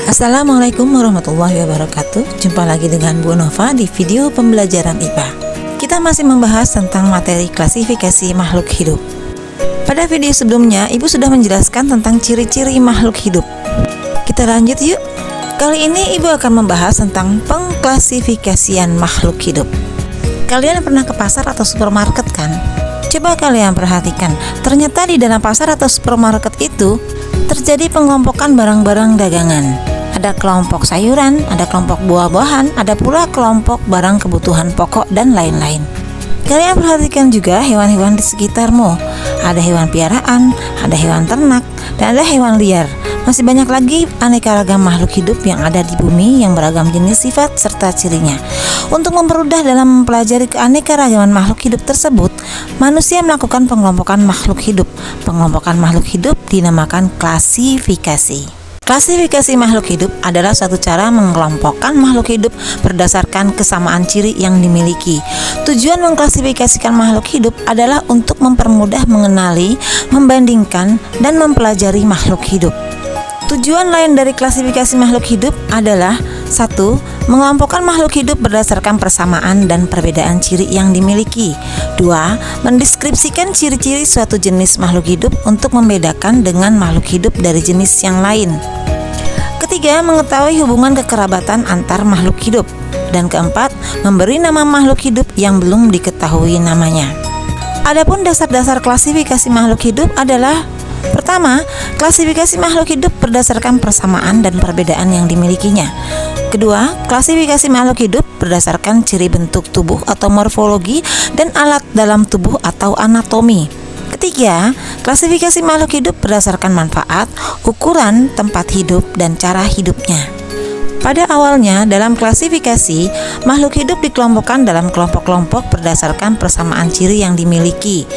Assalamualaikum warahmatullahi wabarakatuh. Jumpa lagi dengan Bu Nova di video pembelajaran IPA. Kita masih membahas tentang materi klasifikasi makhluk hidup. Pada video sebelumnya, Ibu sudah menjelaskan tentang ciri-ciri makhluk hidup. Kita lanjut yuk. Kali ini Ibu akan membahas tentang pengklasifikasian makhluk hidup. Kalian pernah ke pasar atau supermarket kan? Coba kalian perhatikan, ternyata di dalam pasar atau supermarket itu terjadi pengelompokan barang-barang dagangan. Ada kelompok sayuran, ada kelompok buah-buahan, ada pula kelompok barang kebutuhan pokok dan lain-lain. Kalian perhatikan juga hewan-hewan di sekitarmu. Ada hewan piaraan, ada hewan ternak, dan ada hewan liar. Masih banyak lagi aneka ragam makhluk hidup yang ada di bumi yang beragam jenis sifat serta cirinya. Untuk mempermudah dalam mempelajari keanekaragaman makhluk hidup tersebut, manusia melakukan pengelompokan makhluk hidup. Pengelompokan makhluk hidup dinamakan klasifikasi. Klasifikasi makhluk hidup adalah suatu cara mengelompokkan makhluk hidup berdasarkan kesamaan ciri yang dimiliki. Tujuan mengklasifikasikan makhluk hidup adalah untuk mempermudah mengenali, membandingkan, dan mempelajari makhluk hidup. Tujuan lain dari klasifikasi makhluk hidup adalah 1. Mengelompokkan makhluk hidup berdasarkan persamaan dan perbedaan ciri yang dimiliki. 2. Mendeskripsikan ciri-ciri suatu jenis makhluk hidup untuk membedakan dengan makhluk hidup dari jenis yang lain. Ketiga, mengetahui hubungan kekerabatan antar makhluk hidup. Dan keempat, memberi nama makhluk hidup yang belum diketahui namanya. Adapun dasar-dasar klasifikasi makhluk hidup adalah: pertama, klasifikasi makhluk hidup berdasarkan persamaan dan perbedaan yang dimilikinya. Kedua, klasifikasi makhluk hidup berdasarkan ciri bentuk tubuh atau morfologi dan alat dalam tubuh atau anatomi. Ketiga, klasifikasi makhluk hidup berdasarkan manfaat, ukuran, tempat hidup, dan cara hidupnya. Pada awalnya, dalam klasifikasi, makhluk hidup dikelompokkan dalam kelompok-kelompok berdasarkan persamaan ciri yang dimiliki.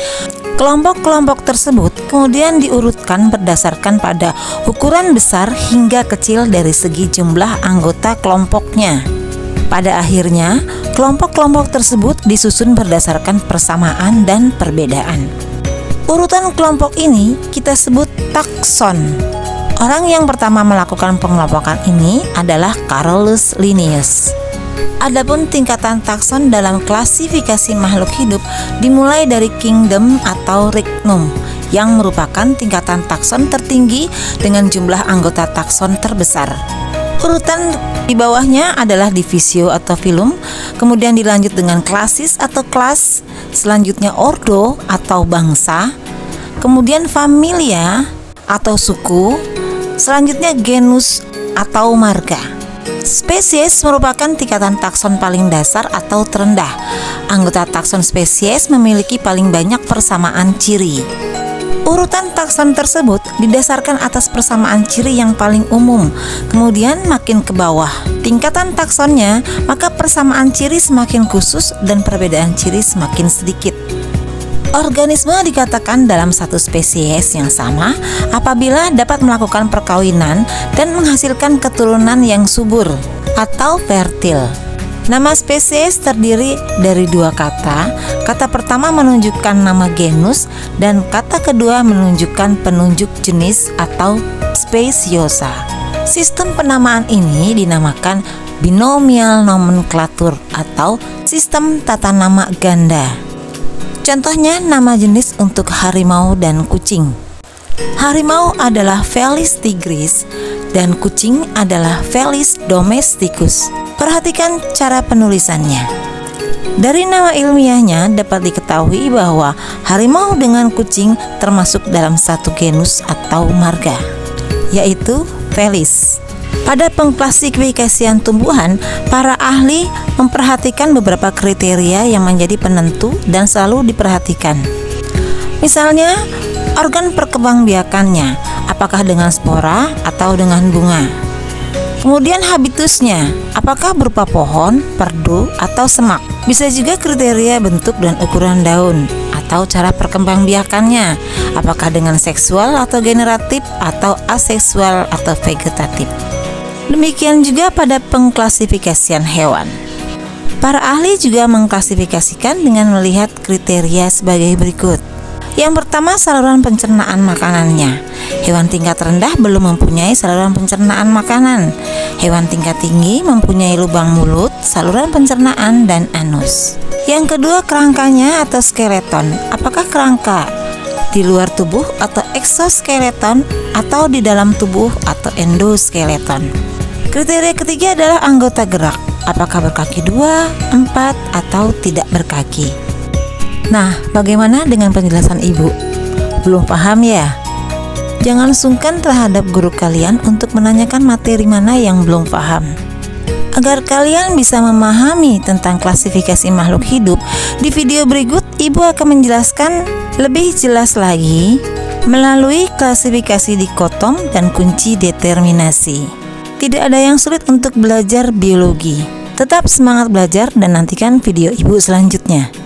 Kelompok-kelompok tersebut kemudian diurutkan berdasarkan pada ukuran besar hingga kecil dari segi jumlah anggota kelompoknya. Pada akhirnya, kelompok-kelompok tersebut disusun berdasarkan persamaan dan perbedaan. Urutan kelompok ini kita sebut takson. Orang yang pertama melakukan pengelompokan ini adalah Carolus Linnaeus. Adapun tingkatan takson dalam klasifikasi makhluk hidup dimulai dari kingdom atau regnum, yang merupakan tingkatan takson tertinggi dengan jumlah anggota takson terbesar. Urutan di bawahnya adalah divisio atau filum, kemudian dilanjut dengan klasis atau kelas, selanjutnya ordo atau bangsa, kemudian familia atau suku, selanjutnya genus atau marga. Spesies merupakan tingkatan takson paling dasar atau terendah. Anggota takson spesies memiliki paling banyak persamaan ciri. Urutan takson tersebut didasarkan atas persamaan ciri yang paling umum. Kemudian makin ke bawah tingkatan taksonnya, maka persamaan ciri semakin khusus dan perbedaan ciri semakin sedikit. Organisme dikatakan dalam satu spesies yang sama apabila dapat melakukan perkawinan dan menghasilkan keturunan yang subur atau fertil. Nama spesies terdiri dari dua kata. Kata pertama menunjukkan nama genus dan kata kedua menunjukkan penunjuk jenis atau spesiosa. Sistem penamaan ini dinamakan binomial nomenklatur atau sistem tata nama ganda. Contohnya nama jenis untuk harimau dan kucing. Harimau adalah Felis tigris dan kucing adalah Felis domesticus. Perhatikan cara penulisannya. Dari nama ilmiahnya dapat diketahui bahwa harimau dengan kucing termasuk dalam satu genus atau marga, yaitu Felis. Pada pengklasifikasian tumbuhan, para ahli memperhatikan beberapa kriteria yang menjadi penentu dan selalu diperhatikan. Misalnya, organ perkembangbiakannya, apakah dengan spora atau dengan bunga. Kemudian habitusnya, apakah berupa pohon, perdu, atau semak. Bisa juga kriteria bentuk dan ukuran daun atau cara perkembangbiakannya, apakah dengan seksual atau generatif atau aseksual atau vegetatif. Demikian juga pada pengklasifikasian hewan. Para ahli juga mengklasifikasikan dengan melihat kriteria sebagai berikut. Yang pertama, saluran pencernaan makanannya. Hewan tingkat rendah belum mempunyai saluran pencernaan makanan. Hewan tingkat tinggi mempunyai lubang mulut, saluran pencernaan, dan anus. Yang kedua, kerangkanya atau skeleton. Apakah kerangka di luar tubuh atau eksoskeleton, atau di dalam tubuh atau endoskeleton? Kriteria ketiga adalah anggota gerak. Apakah berkaki 2, 4, atau tidak berkaki? Nah, bagaimana dengan penjelasan ibu? Belum paham ya? Jangan sungkan terhadap guru kalian untuk menanyakan materi mana yang belum paham. Agar kalian bisa memahami tentang klasifikasi makhluk hidup, di video berikut ibu akan menjelaskan lebih jelas lagi melalui klasifikasi dikotom dan kunci determinasi. Tidak ada yang sulit untuk belajar biologi. Tetap semangat belajar dan nantikan video ibu selanjutnya.